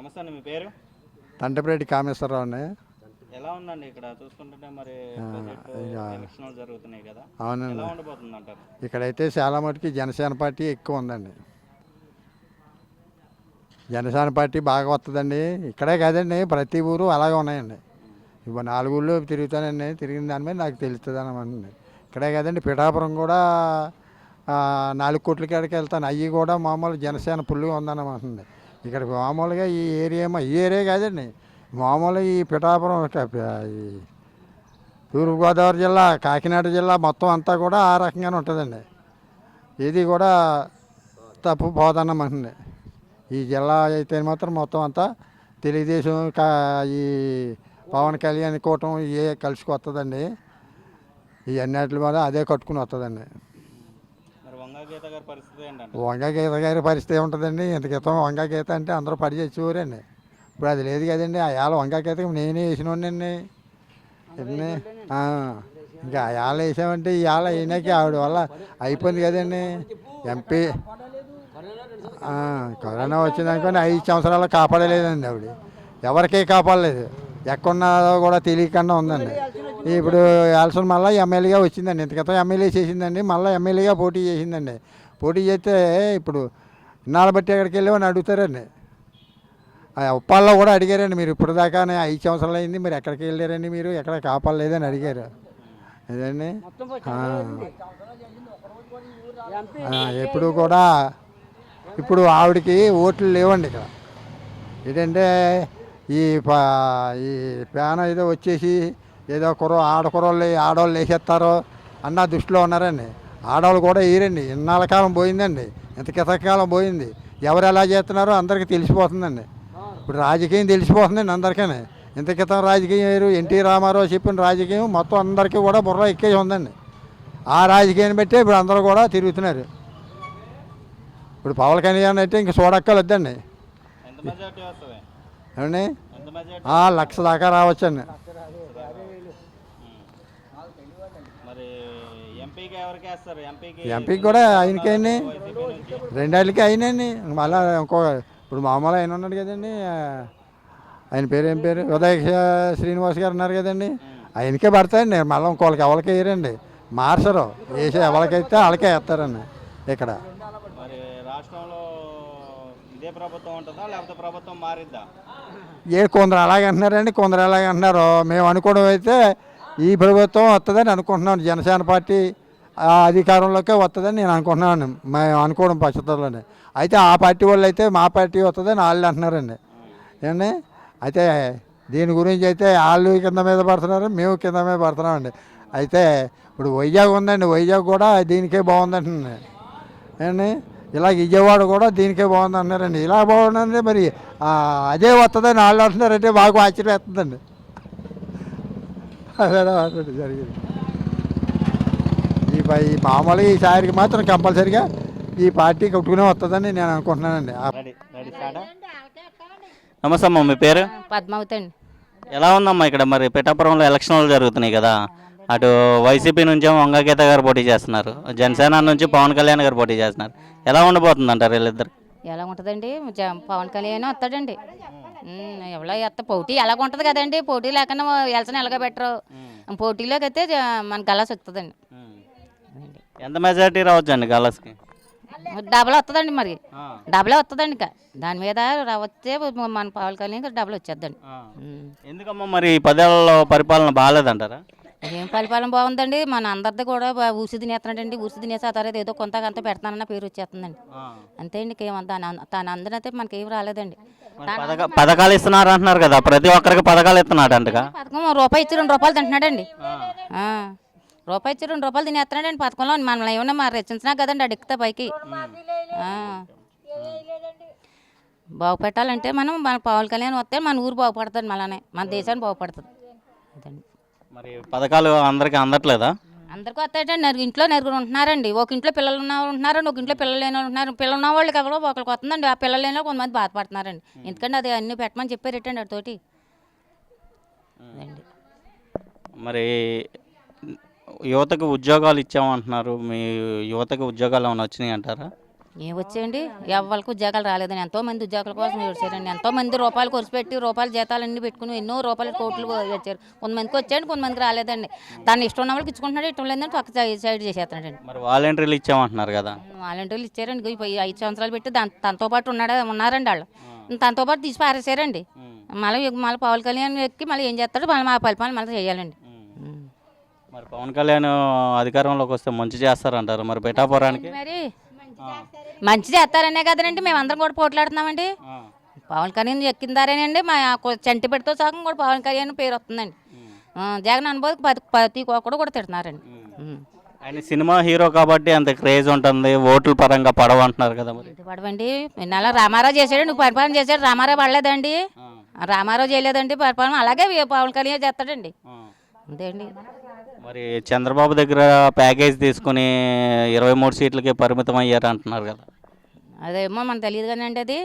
నమస్తే అండి. మీ పేరు? తంటపరెడ్డి కామేశ్వరరావుని. ఎలా ఉందండి ఇక్కడ చూసుకుంటుంటే మరి బడ్జెట్ ఇక ఎలక్షన్లు జరుగుతున్నాయి కదా, ఎలా అవునండి. ఉండబోతుంది అంటారు? ఇక్కడైతే చాలా మటుకి జనసేన పార్టీ ఎక్కువ ఉందండి. జనసేన పార్టీ బాగా వస్తుందండి. ఇక్కడే కాదండి, ప్రతి ఊరు అలాగే ఉన్నాయండి. ఇప్పుడు 4 ఊళ్ళు తిరుగుతానండి, తిరిగిన దాని మీద నాకు తెలుస్తుంది అనమాట. ఇక్కడే కాదండి, పిఠాపురం కూడా 4 కోట్ల కాడికి వెళ్తాను. అవి కూడా మామూలు జనసేన పుల్లుగా ఉందన్నమాట. ఇక్కడ మామూలుగా ఈ ఏరియా కాదండి, మామూలుగా ఈ పిఠాపురం ఈ తూర్పుగోదావరి జిల్లా, కాకినాడ జిల్లా మొత్తం అంతా కూడా ఆ రకంగానే ఉంటుందండి. ఇది కూడా తప్పు పోదన్నమాట. ఈ జిల్లా అయితే మాత్రం మొత్తం అంతా తెలుగుదేశం ఈ పవన్ కళ్యాణ్ కూటమి ఏ కలిసి వస్తుందండి. ఈ అన్నిటి మీద అదే కట్టుకుని వస్తుందండి. మరి వంగా గీత గారి పరిస్థితి ఏంటంటే? వంగ గీత గారి పరిస్థితి ఏముంటుందండి? ఇంత క్రితం వంగ గీత అంటే అందరూ పడి చచ్చేవారండి. ఇప్పుడు అది లేదు కదండి. ఆయాల వంగ గీతకి నేనే వేసినోండి. ఇంకా ఆయాల వేసామంటే ఇవాళ అయినాకి ఆవిడ వల్ల అయిపోయింది కదండి. ఎంపీ కరోనా వచ్చిందనుకోని 5 సంవత్సరాలు కాపాడలేదండి ఆవిడ. ఎవరికీ కాపాడలేదు. ఎక్కడున్నారో కూడా తెలియకుండా ఉందండి. ఇప్పుడు ఎలక్షన్ మళ్ళీ ఎమ్మెల్యేగా వచ్చిందండి. ఇంత క్రితం ఎమ్మెల్యే చేసిందండి, మళ్ళీ ఎమ్మెల్యేగా పోటీ చేసిందండి. పోటీ చేస్తే ఇప్పుడు ఇన్నాళ్ళు బట్టి ఎక్కడికి వెళ్ళామని అడుగుతారండి. ఉప్పాల్లో కూడా అడిగారండి, మీరు ఇప్పుడు దాకానే 5 సంవత్సరాలు అయింది, మీరు ఎక్కడికి వెళ్ళారండి, మీరు ఎక్కడ కాపాడలేదని అడిగారు. అదండి ఎప్పుడు కూడా. ఇప్పుడు ఆవిడకి ఓట్లు లేవండి ఇక్కడ. ఏంటంటే ఈ ఈ ప్యాన్ ఏదో వచ్చేసి ఏదో ఆడవాళ్ళు వేసేస్తారో అన్న దృష్టిలో ఉన్నారండి. ఆడవాళ్ళు కూడా వేయరండి. ఇన్నాళ్ళ కాలం పోయిందండి, ఇంత కితకాలం పోయింది. ఎవరు ఎలా చేస్తున్నారో అందరికీ తెలిసిపోతుందండి. ఇప్పుడు రాజకీయం తెలిసిపోతుందండి అందరికీ. ఇంత క్రితం రాజకీయం వేరు, ఎన్టీ రామారావు చెప్పిన రాజకీయం మొత్తం అందరికీ కూడా బుర్ర ఎక్కేసి ఉందండి. ఆ రాజకీయాన్ని బట్టే ఇప్పుడు అందరూ కూడా తిరుగుతున్నారు. ఇప్పుడు పవన్ కళ్యాణ్ అయితే ఇంక చూడక్కర్లేదండి. ఏమండి 1,00,000 దాకా రావచ్చండి. ఎంపీకి కూడా ఆయనకేండి, 2 ఏళ్ళకి అయినండి. మళ్ళీ ఇప్పుడు మామూలు ఆయన ఉన్నాడు కదండి, ఆయన పేరు ఏం పేరు, ఉదయ శ్రీనివాస్ గారు ఉన్నారు కదండి, ఆయనకే పడతాయండి. మళ్ళీ ఇంకోళ్ళకి ఎవరికి వేయరండి, మార్చరు. వేసి ఎవరికైతే వాళ్ళకే వేస్తారండి. ఇక్కడ కొందరు అలాగే అంటున్నారండి, కొందరు అలాగే అంటున్నారు. మేము అనుకోవడం అయితే ఈ ప్రభుత్వం వస్తుందని అనుకుంటున్నాను. జనసేన పార్టీ అధికారంలోకే వస్తుందని నేను అనుకుంటున్నాను. మేము అనుకోవడం పచ్చతలోనే. అయితే ఆ పార్టీ వాళ్ళు అయితే మా పార్టీ వస్తుందని వాళ్ళు అంటున్నారండి. ఏమండి, అయితే దీని గురించి అయితే వాళ్ళు కింద మీద పడుతున్నారు, మేము కింద మీద పడుతున్నామండి. అయితే ఇప్పుడు వైజాగ్ ఉందండి, వైజాగ్ కూడా దీనికే బాగుందంటుంది. ఏమండి, ఇలా విజయవాడ కూడా దీనికే బాగుంది అంటున్నారండి. ఇలా బాగుందండి, మరి అదే వస్తుందని వాళ్ళు అంటున్నారంటే బాగా ఆశ్చర్యస్తుందండి. అదే జరిగింది. ఈ మామూలుగా ఈసారికి మాత్రం కంపల్సరిగా ఈ పార్టీ కొట్టుకునే వస్తుందని నేను అనుకుంటున్నానండి. నమస్తే అమ్మ, మీ పేరు? పద్మావతి అండి. ఎలా ఉందమ్మా ఇక్కడ మరి పిఠాపురంలో ఎలక్షన్లు జరుగుతున్నాయి కదా, అటు వైసీపీ నుంచేమో వంగ గీత గారు పోటీ చేస్తున్నారు, జనసేన నుంచి పవన్ కళ్యాణ్ గారు పోటీ చేస్తున్నారు. ఎలా ఉండబోతుంది అంటారు వీళ్ళిద్దరు? ఎలా ఉంటుందండి, పవన్ కళ్యాణ్ వస్తాడండి. ఎవరో పోటీ ఎలాగ ఉంటుంది కదండి, పోటీ లేకుండా ఎలసిన ఎలాగ పెట్టరు. పోటీలోకి అయితే మన గలాస్ వస్తుందండి. ఎంత మెజారిటీ రావచ్చు అండి గలాస్కి? డబల్ వస్తుందండి, మరి డబలే వస్తుందండి. ఇంకా దాని మీద వస్తే మన పవన్ కళ్యాణ్ డబల్ వచ్చేద్దండి. ఎందుకమ్మా మరి 10 ఏళ్లలో పరిపాలన బాగాలేదంటారా? ఏం పరిపాలన బాగుందండి, మన అందరిది కూడా ఊసి తినేస్తున్నాడండి. ఊసి తినేసి ఆ తర్వాత ఏదో కొంత పెడతానన్న పేరు వచ్చేస్తుందండి. అంతే అండి, తన అందరైతే మనకేం రాలేదండి. పథకాలు ఇస్తున్నారు అంటున్నారు కదా, ప్రతి ఒక్కరికి పథకాలు ఇస్తున్నాడు అంటగా. పథకం రూపాయి ఇచ్చి 2 రూపాయలు తింటున్నాడండి. రూపాయి ఇచ్చి 2 రూపాయలు తినేస్తున్నాడండి పథకంలో. మనల్ని ఏమన్నా మరి రచించినా కదండి అడిగితే పైకి. బాగుపెట్టాలంటే మన పవన్ కళ్యాణ్ వస్తే మన ఊరు బాగుపడుతుంది, మళ్ళీ మన దేశాన్ని బాగుపడుతుంది. అదండి. మరి పథకాలు అందరికీ అందట్లేదా? అందరికీ వస్తాయండి. ఇంట్లో నలుగురు ఉంటున్నారండి. ఒక ఇంట్లో పిల్లలు ఉన్న ఉంటున్నారండి, ఒక ఇంట్లో పిల్లలు లేని ఉంటున్నారు. పిల్లలు ఉన్న వాళ్ళకి ఎవరో ఒకరికి వస్తుందండి, ఆ పిల్లలు లేని కొంతమంది బాధపడుతున్నారండి. ఎందుకంటే అది అన్నీ పెట్టమని చెప్పారటండి అతోటి. మరి యువతకు ఉద్యోగాలు ఇచ్చామంటున్నారు, మీ యువతకు ఉద్యోగాలు ఏమైనా వచ్చినాయి అంటారా? ఏం వచ్చేయండి ఎవరికి ఉద్యోగాలు రాలేదని ఎంతో మంది ఉద్యోగాల కోసం వచ్చారండి. ఎంతో మంది రూపాయలు ఖర్చు పెట్టి రూపాయల జీతాలు అన్ని పెట్టుకుని ఎన్నో రూపాయల కోట్లు వచ్చారు. కొంతమందికి వచ్చాయండి, కొంతమందికి రాలేదండి. దాన్ని ఇష్టం ఉన్న వాళ్ళకి ఇచ్చుకుంటున్నాడు, ఇష్టం లేదని పక్క సైడ్ చేసేస్తున్నాడండి. మరి వాలంటీర్లు ఇచ్చామంటున్నారు కదా. వాలంటీర్లు ఇచ్చారండి, ఈ 5 సంవత్సరాలు పెట్టి తనతో పాటు ఉన్నారండి వాళ్ళు. తనతో పాటు తీసి పారేసారండి. మళ్ళీ పవన్ కళ్యాణ్ ఎక్కి మళ్ళీ ఏం చేస్తాడు, మళ్ళీ మా పరిపాలన మళ్ళీ చేయాలండి. మరి పవన్ కళ్యాణ్ అధికారంలోకి వస్తే మంచి చేస్తారంటారు. మరి పిఠాపురానికి మరి మంచి చేస్తారనే కదండి మేము అందరం కూడా పోట్లాడుతున్నామండి. పవన్ కళ్యాణ్ ఎక్కిందారేనండి మా చంటి పెడితో సగం కూడా పవన్ కళ్యాణ్ పేరు వస్తుందండి. జగన్ అనుభవం ప్రతి ఒక్కడు కూడా తిడుతున్నారండి. ఆయన సినిమా హీరో కాబట్టి అంత క్రేజ్ ఉంటుంది, ఓట్ల పరంగా పడవంటున్నారు కదా. మరి పడవండి. నిన్న రామారావు చేశాడు, నువ్వు పరిపాలన చేశాడు, రామారావు పడలేదండి. రామారావు చేయలేదండి పరిపాలన, అలాగే పవన్ కళ్యాణ్ చేస్తాడండి. అంతేండి. మరి చంద్రబాబు దగ్గర ప్యాకేజ్ తీసుకుని 23 సీట్లకి పరిమితం అయ్యారు అంటున్నారు కదా. అదేమో మనకు తెలియదు కానీ అండి, అది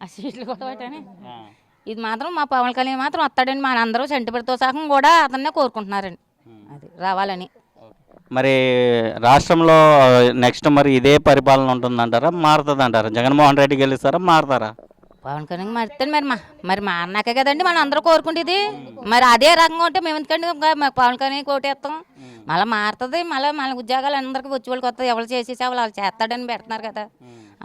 ఆ సీట్లు కూడా అని ఇది మాత్రం మా పవన్ కళ్యాణ్ మాత్రం వస్తాడండి. మన అందరూ సెంటిమెంట్తో సహా కూడా అతన్నే కోరుకుంటున్నారండి అది రావాలని. మరి రాష్ట్రంలో నెక్స్ట్ మరి ఇదే పరిపాలన ఉంటుందంటారా, మారుతుంది అంటారా? జగన్మోహన్ రెడ్డి గెలుస్తారా, మారుతారా? పవన్ కళ్యాణ్ మారుతాడు. మరి మా అన్నకే కదండి మనం అందరూ కోరుకుంటేది. మరి అదే రకంగా ఉంటే మేము ఎందుకండి పవన్ కళ్యాణ్ కోటేస్తాం. మళ్ళీ మారుతుంది, మళ్ళీ ఉద్యోగాలు అందరికీ వచ్చి వాళ్ళకి వస్తుంది. ఎవరు చేసే సేవలు వాళ్ళు చేస్తాడని పెడుతున్నారు కదా,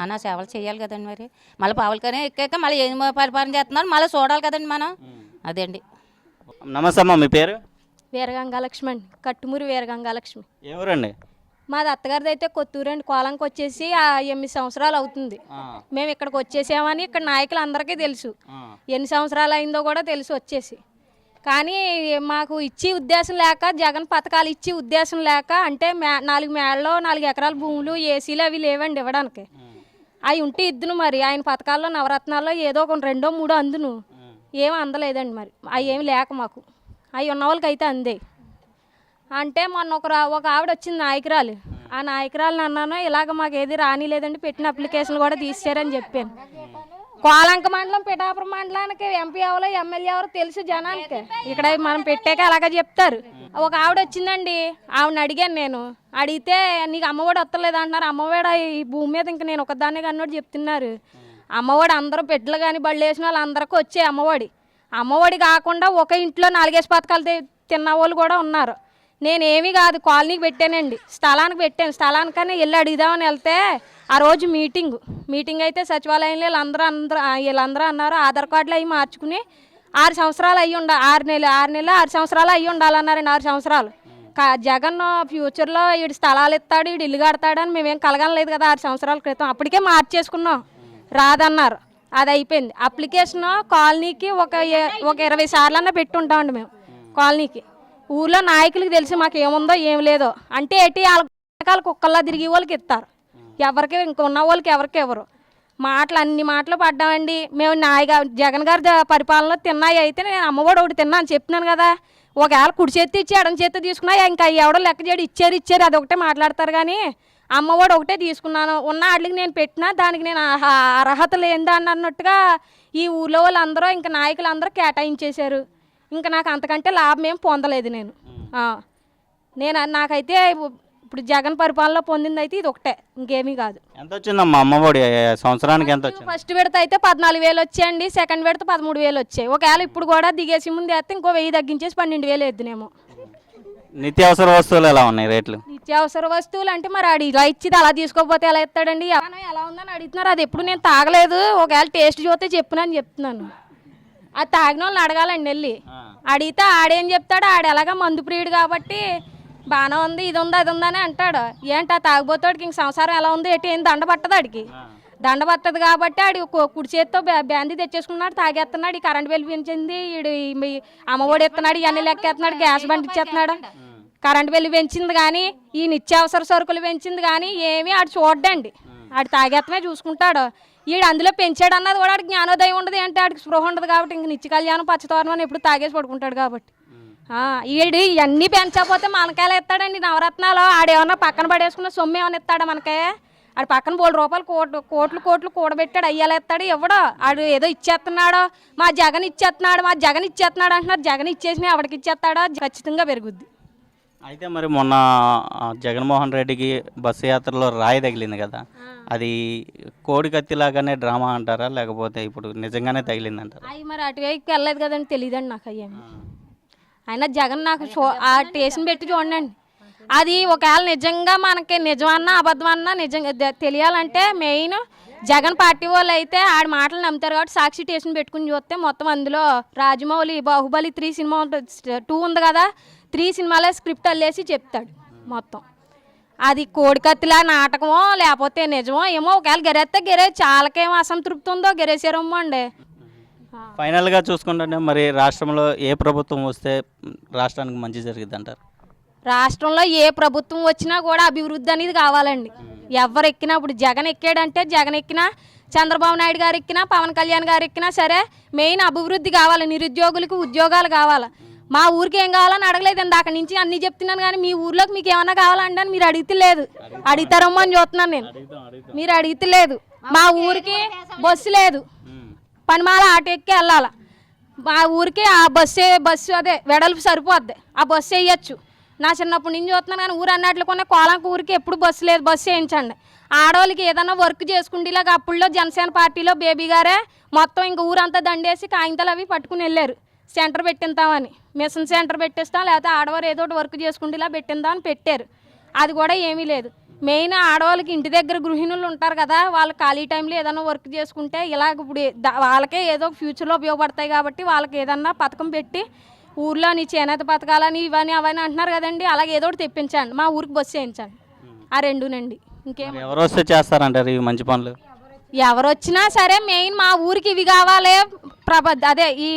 అన్న సేవలు చేయాలి కదండి. మరి మళ్ళీ పవన్ కళ్యాణ్ ఎక్కాక మళ్ళీ ఏం పరిపాలన చేస్తున్నారు మళ్ళీ చూడాలి కదండి మనం. అదే అండి. నమస్తే అమ్మ, మీ పేరు? వీరగంగాలక్ష్మి అండి, కట్టుమూరి వీరగంగాలక్ష్మి. ఎవరండి? మాది అత్తగారిది అయితే కొత్తూరు అండి. కోలంకి వచ్చేసి 8 సంవత్సరాలు అవుతుంది. మేము ఇక్కడికి వచ్చేసామని ఇక్కడ నాయకులు అందరికీ తెలుసు. ఎన్ని సంవత్సరాలు అయిందో కూడా తెలుసు వచ్చేసి. కానీ మాకు ఇచ్చే ఉద్దేశం లేక, జగన్ పథకాలు ఇచ్చే ఉద్దేశం లేక, అంటే 4 మేళ్ళలో 4 ఎకరాల భూములు ఏసీలు అవి లేవండి ఇవ్వడానికి. అవి ఉంటే ఇద్దును. మరి ఆయన పథకాల్లో నవరత్నాల్లో ఏదో ఒక 2, 3 అందును. ఏమీ అందలేదండి. మరి అవి ఏమి లేక మాకు అవి ఉన్న వాళ్ళకి అయితే అందే. అంటే మొన్న ఒక ఆవిడ వచ్చింది నాయకురాలు. ఆ నాయకురాలు అన్నాను, ఇలాగ మాకు ఏది రానిలేదండి, పెట్టిన అప్లికేషన్లు కూడా తీసారని చెప్పాను. కోలంక మండలం పిఠాపురం మండలానికి ఎంపీ ఎవరో ఎమ్మెల్యే ఎవరో తెలుసు జనానికి. ఇక్కడ మనం పెట్టాక అలాగే చెప్తారు. ఒక ఆవిడ వచ్చిందండి, ఆవిడని అడిగాను నేను. అడిగితే నీకు అమ్మఒడి వస్తలేదు అంటున్నారు. అమ్మఒడి ఈ భూమి మీద ఇంక నేను ఒకదాన్నే కన్నోడు చెప్తున్నారు. అమ్మఒడి అందరూ పెట్టలు కానీ బళ్ళు వేసిన వాళ్ళు అందరికీ వచ్చే అమ్మఒడి. అమ్మఒడి కాకుండా ఒక ఇంట్లో 4 పథకాలు తిన్న వాళ్ళు కూడా ఉన్నారు. నేనేమీ కాదు, కాలనీకి పెట్టానండి, స్థలానికి పెట్టాను. స్థలానికని వెళ్ళి అడుగుదామని వెళ్తే ఆ రోజు మీటింగ్ అయితే సచివాలయంలో వీళ్ళందరూ అన్నారు ఆధార్ కార్డులు అవి మార్చుకుని 6 సంవత్సరాలు అయ్యి 6 సంవత్సరాలు అయ్యి ఉండాలన్నారండి. 6 సంవత్సరాలు. జగన్ ఫ్యూచర్లో వీడు స్థలాలు ఇస్తాడు, వీడు ఇల్లు కడతాడని మేమేం కలగనలేదు కదా 6 సంవత్సరాల క్రితం. అప్పటికే మార్చేసుకున్నాం, రాదన్నారు. అది అయిపోయింది. అప్లికేషన్ కాలనీకి ఒక 20 సార్లన్నా పెట్టుంటామండి మేము కాలనీకి. ఊర్లో నాయకులకి తెలిసి మాకు ఏముందో ఏం లేదో. అంటే ఏంటి, వాళ్ళ కుక్కల్లా తిరిగి వాళ్ళకి ఇస్తారు, ఎవరికి ఇంక ఉన్న వాళ్ళకి ఎవరికి ఎవరు. అన్ని మాటలు పడ్డామండి మేము. జగన్ గారి పరిపాలనలో తిన్నాయి అయితే నేను అమ్మఒడి ఒకటి తిన్నా అని చెప్తున్నాను కదా. ఒకవేళ కుడి చేతి ఇచ్చి ఎడం చేతి తీసుకున్నా ఇంకా ఎవడో లెక్క చేయడు, ఇచ్చారు అది ఒకటే మాట్లాడతారు. కానీ అమ్మఒడి ఒకటే తీసుకున్నాను. ఉన్న వాటికి నేను పెట్టినా దానికి నేను అర్హత లేదని అన్నట్టుగా ఈ ఊళ్ళో వాళ్ళందరూ ఇంకా నాయకులు అందరూ కేటాయించేశారు. ఇంకా నాకు అంతకంటే లాభం ఏం పొందలేదు నేను. నాకైతే ఇప్పుడు జగన్ పరిపాలనలో పొందింది అయితే ఇది ఒకటే, ఇంకేమీ కాదు. ఎంత వచ్చిందమ్మా అమ్మఒడి సంవత్సరానికి? ఎంత వచ్చింది? ఫస్ట్ విడత అయితే 14,000 వచ్చాయండి, సెకండ్ విడత 13,000 వచ్చాయి. ఒకవేళ ఇప్పుడు కూడా దిగేసి ముందు వేస్తే ఇంకో 1000 తగ్గించేసి 12,000 వేద్దునేమో. నిత్యావసర వస్తువులు ఎలా ఉన్నాయి రేట్లు? నిత్యావసర వస్తువులు అంటే మరి ఆడు ఇలా ఇచ్చిది అలా తీసుకోకపోతే ఎలా ఇస్తాడండి? ఎలా ఉందని అడుగుతున్నారు. అది ఎప్పుడు నేను తాగలేదు, ఒకవేళ టేస్ట్ చూస్తే చెప్పునని చెప్తున్నాను. అది తాగిన వాళ్ళని అడగాలండి వెళ్ళి. అడిగితే ఆడేం చెప్తాడు, ఆడు ఎలాగా మందు ప్రియుడు కాబట్టి బాగానే ఉంది, ఇది ఉంది అది ఉందని అంటాడు. ఏంటి ఆ తాగిపోతాడికి ఇంక సంసారం ఎలా ఉంది ఏంటి, ఏం దండ పట్టదు ఆడికి. దండ పట్టదు కాబట్టి ఆడు కుడి చేతితో బ్యాందీ తెచ్చేసుకున్నాడు, తాగేస్తున్నాడు. ఈ కరెంట్ బిల్ పెంచింది, ఈడు అమ్మఒడి ఎత్తున్నాడు, ఇవన్నీ లెక్కేస్తున్నాడు, గ్యాస్ బండి ఇచ్చేస్తున్నాడు. కరెంట్ బిల్లు పెంచింది కానీ ఈ నిత్యావసర సరుకులు పెంచింది కానీ ఏమీ ఆడు చూడండి. ఆడు తాగేత్తమే చూసుకుంటాడు. ఈడు అందులో పెంచాడు అన్నది కూడా ఆడికి జ్ఞానోదయం ఉండదు, అంటే ఆడికి స్పృహ ఉండదు కాబట్టి ఇంక నిత్య కళ్యాణం పచ్చతోరణం అని ఎప్పుడు తాగేసి పడుకుంటాడు కాబట్టి. ఈడు ఇవన్నీ పెంచకపోతే మనకాయలు ఎత్తాడండి నవరత్నాలు. ఆడేమన్నా పక్కన పడేసుకున్న సొమ్ము ఏమైనా ఎత్తాడా మనకే? ఆడు పక్కన 3 రూపాయలు కోట్లు కూడబెట్టాడు, అయ్యాలు ఎత్తాడు ఇవ్వడు. ఆడు ఏదో ఇచ్చేస్తున్నాడు, మా జగన్ ఇచ్చేస్తున్నాడు అంటున్నారు. జగన్ ఇచ్చేసినా ఎవరికి ఇచ్చేస్తాడో ఖచ్చితంగా పెరుగుద్ది. అయితే మరి మొన్న జగన్మోహన్ రెడ్డికి బస్సు యాత్రలో రాయి తగిలింది కదా, అది కోడి కత్తిలాగానే డ్రామా అంటారా, లేకపోతే ఇప్పుడు నిజంగానే తగిలింది అంటారా? అవి మరి అటువైపుకి వెళ్ళలేదు కదండి, తెలియదండి నాకు అయ్యేమి. అయినా జగన్ నాకు ఆ స్టేషన్ పెట్టి చూడండి, అది ఒకవేళ నిజంగా మనకి నిజమన్నా అబద్ధమన్నా నిజంగా తెలియాలంటే మెయిన్ జగన్ పార్టీ వాళ్ళు అయితే ఆడి మాటలు నమ్ముతారు కాబట్టి సాక్షి స్టేషన్ పెట్టుకుని చూస్తే మొత్తం అందులో రాజమౌళి బాహుబలి 3 సినిమా 2 ఉంది కదా, 3 సినిమాలే స్క్రిప్ట్ అల్లేసి చెప్తాడు మొత్తం. అది కోడికత్తిలా నాటకమో లేకపోతే నిజమో ఏమో, ఒకవేళ గెరేస్తే చాలాకేమో అసంతృప్తి ఉందో గెరేసారమ్మో అండి. ఫైనల్గా చూసుకుంటే మరి రాష్ట్రంలో ఏ ప్రభుత్వం వస్తే రాష్ట్రానికి మంచి జరిగింది అంటారు? రాష్ట్రంలో ఏ ప్రభుత్వం వచ్చినా కూడా అభివృద్ధి అనేది కావాలండి. ఎవరు ఎక్కినా, ఇప్పుడు జగన్ ఎక్కాడంటే జగన్ ఎక్కినా, చంద్రబాబు నాయుడు గారు ఎక్కినా, పవన్ కళ్యాణ్ గారు ఎక్కినా సరే మెయిన్ అభివృద్ధి కావాలి, నిరుద్యోగులకు ఉద్యోగాలు కావాలి. మా ఊరికి ఏం కావాలని అడగలేదండి, అక్కడి నుంచి అన్నీ చెప్తున్నాను కానీ మీ ఊర్లోకి మీకు ఏమన్నా కావాలంటే అని మీరు అడిగితే లేదు. అడుగుతారమ్మో అని చూస్తున్నాను నేను, మీరు అడిగితే లేదు. మా ఊరికి బస్సు లేదు, పనిమాల ఆటో ఎక్కి వెళ్ళాలి. మా ఊరికి ఆ బస్సు అదే వెడల్పు సరిపోద్ది, ఆ బస్సు వేయచ్చు. నా చిన్నప్పటి నుంచి చూస్తున్నాను కానీ ఊరు అన్నట్లు కొన్న కోలంక ఊరికి ఎప్పుడు బస్సు లేదు, బస్సు వేయించండి. ఆడవాళ్ళకి ఏదైనా వర్క్ చేసుకుంటేలాగా అప్పుడులో జనసేన పార్టీలో బేబీ గారే మొత్తం ఇంక ఊరంతా దండేసి కాగితాలు అవి పట్టుకుని వెళ్ళారు, సెంటర్ పెట్టిందామని, మిషన్ సెంటర్ పెట్టిస్తాం లేకపోతే ఆడవారు ఏదో ఒకటి వర్క్ చేసుకుంటేలా పెట్టిందామని పెట్టారు. అది కూడా ఏమీ లేదు. మెయిన్ ఆడవాళ్ళకి ఇంటి దగ్గర గృహిణులు ఉంటారు కదా, వాళ్ళ ఖాళీ టైంలో ఏదైనా వర్క్ చేసుకుంటే ఇలాగ ఇప్పుడు వాళ్ళకే ఏదో ఫ్యూచర్లో ఉపయోగపడతాయి కాబట్టి వాళ్ళకి ఏదన్నా పథకం పెట్టి ఊర్లోని చేనేత పథకాలని ఇవన్నీ అవన్నీ అంటున్నారు కదండి, అలాగే ఏదో ఒకటి తెప్పించండి, మా ఊరికి బస్సు వేయించండి. ఆ రెండునండి. ఇంకేం ఎవరు వస్తే చేస్తారంటారు ఇవి మంచి పనులు? ఎవరు వచ్చినా సరే మెయిన్ మా ఊరికి ఇవి కావాలి, అదే ఈ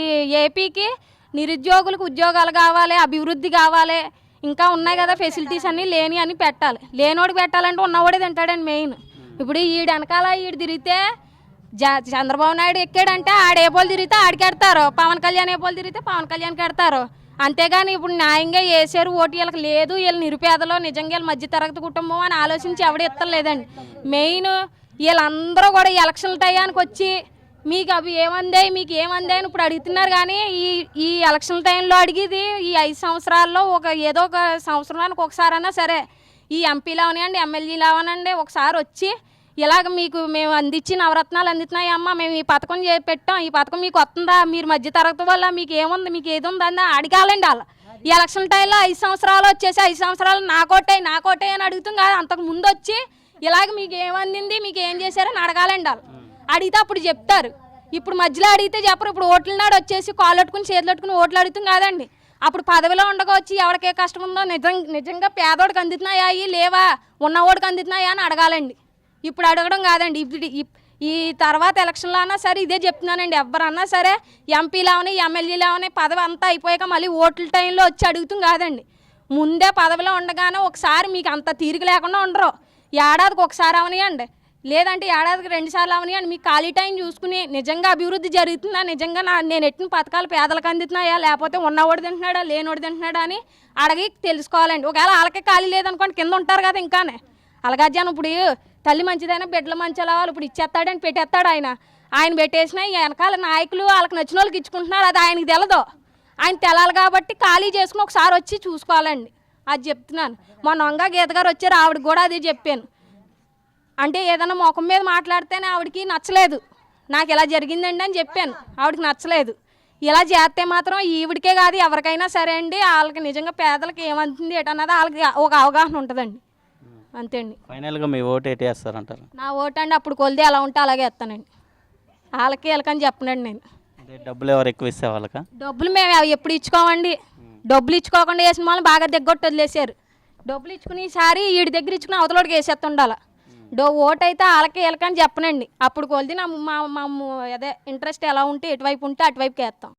ఏపీకి నిరుద్యోగులకు ఉద్యోగాలు కావాలి, అభివృద్ధి కావాలి. ఇంకా ఉన్నాయి కదా ఫెసిలిటీస్ అన్నీ లేని అని పెట్టాలి. లేనోడికి పెట్టాలంటే ఉన్నవాడే తింటాడండి మెయిన్. ఇప్పుడు ఈడు వెనకాల ఈడు తిరిగితే చంద్రబాబు నాయుడు ఎక్కాడంటే ఆడ ఏ పోలు తిరిగితే ఆడికి ఎడతారు, పవన్ కళ్యాణ్ ఏ పోలు తిరిగితే పవన్ కళ్యాణ్కి ఎడతారు. అంతేగాని ఇప్పుడు న్యాయంగా వేసారు ఓటు వీళ్ళకి లేదు, వీళ్ళు నిరుపేదలో నిజంగా వీళ్ళు మధ్యతరగతి కుటుంబం అని ఆలోచించి ఎవడు ఎత్తలేదండి. మెయిన్ వీళ్ళందరూ కూడా ఎలక్షన్ల టయానికి వచ్చి మీకు అవి ఏమందాయి మీకు ఏమందాయి అని ఇప్పుడు అడుగుతున్నారు కానీ ఈ ఎలక్షన్ టైంలో అడిగేది ఈ 5 సంవత్సరాల్లో ఏదో ఒక సంవత్సరానికి ఒకసారైనా సరే ఈ ఎంపీలు అవనండి ఎమ్మెల్యేలు అవనండి ఒకసారి వచ్చి ఇలాగ మీకు మేము అందించి నవరత్నాలు అందిస్తున్నాయి అమ్మ, మేము ఈ పథకం పెట్టాం, ఈ పథకం మీకు వస్తుందా, మీరు మధ్య తరగతి వల్ల మీకు ఏముంది, మీకు ఏది ఉందని అడగాలండి. వాళ్ళ ఈ ఎలక్షన్ టైంలో 5 సంవత్సరాలు వచ్చేసి 5 సంవత్సరాలు నాకోటే అని అడుగుతాం కాదు, అంతకు ముందు వచ్చి ఇలాగ మీకు ఏమందింది మీకు ఏం చేశారని అడగాలండి. వాళ్ళు అడిగితే అప్పుడు చెప్తారు. ఇప్పుడు మధ్యలో అడిగితే చెప్పరు. ఇప్పుడు ఓట్ల నాడు వచ్చేసి కాళ్ళొట్టుకుని చేతులొట్టుకుని ఓట్లు అడుగుతాం కాదండి, అప్పుడు పదవిలో ఉండగా వచ్చి ఎవరికే కష్టం ఉందో నిజంగా పేదోడికి అందుతున్నాయా లేవా ఉన్నవాడికి అందుతున్నాయా అని అడగాలండి. ఇప్పుడు అడగడం కాదండి. ఇప్పుడు ఈ తర్వాత ఎలక్షన్లో అన్నా సరే ఇదే చెప్తున్నానండి, ఎవరన్నా సరే ఎంపీలు అవని ఎమ్మెల్యేలు అవని పదవి అంతా అయిపోయాక మళ్ళీ ఓట్ల టైంలో వచ్చి అడుగుతాం కాదండి. ముందే పదవిలో ఉండగానే ఒకసారి మీకు అంత తీరిక లేకుండా ఉండరు, ఏడాదికి ఒకసారి అవనియండి, లేదంటే ఏడాదికి 2 సార్లు అవనియండి. మీకు ఖాళీ టైం చూసుకుని నిజంగా అభివృద్ధి జరుగుతుందా, నిజంగా నేను ఎట్టిన పథకాలు పేదలకు అందుతున్నాయా లేకపోతే ఉన్నవాడు తింటున్నాడా లేనోడు తింటున్నాడా అని అడిగి తెలుసుకోవాలండి. ఒకవేళ వాళ్ళకే ఖాళీ లేదనుకోండి కింద ఉంటారు కదా ఇంకానే అలాగజాను. ఇప్పుడు తల్లి మంచిదైనా బిడ్డలు మంచిలా వాళ్ళు ఇప్పుడు ఇచ్చేస్తాడని పెట్టేస్తాడు ఆయన పెట్టేసినా వెనకాల నాయకులు వాళ్ళకి నచ్చిన వాళ్ళకి ఇచ్చుకుంటున్నారు, అది ఆయనకి తెలదు. ఆయన తెలాలి కాబట్టి ఖాళీ చేసుకుని ఒకసారి వచ్చి చూసుకోవాలండి, అది చెప్తున్నాను. మొన్న గీత గారు వచ్చారు, ఆవిడకి కూడా అదే చెప్పాను. అంటే ఏదైనా ముఖం మీద మాట్లాడితేనే ఆవిడకి నచ్చలేదు, నాకు ఇలా జరిగిందండి అని చెప్పాను, ఆవిడకి నచ్చలేదు. ఇలా చేస్తే మాత్రం ఈవిడికే కాదు ఎవరికైనా సరే అండి, వాళ్ళకి నిజంగా పేదలకు ఏమంటుంది ఏంటన్నది వాళ్ళకి ఒక అవగాహన ఉంటుందండి. అంతే అండి. ఫైనల్గా మీ ఓటు ఎటు వేస్తారంటారు? నా ఓటు అండి అప్పుడు కొలిది ఎలా ఉంటే అలాగే వేస్తానండి, వాళ్ళకి వీళ్ళకని చెప్పనండి నేను. డబ్బులు ఎవరు ఎక్కువ ఇస్తే వాళ్ళక? డబ్బులు మేము ఎప్పుడు ఇచ్చుకోమండి, డబ్బులు ఇచ్చుకోకుండా వేసిన వాళ్ళని బాగా దిగ్గొట్టు వదిలేశారు. డబ్బులు ఇచ్చుకుని ఈసారి వీడి దగ్గర ఇచ్చుకుని అవతలోడికి వేసేస్తుండాలి. ఓటు అయితే వాళ్ళకి వీళ్ళకని చెప్పనండి, అప్పుడు కొలిది నా అదే ఇంట్రెస్ట్ ఎలా ఉంటే ఎటువైపు ఉంటే అటువైపుకి వేస్తాం.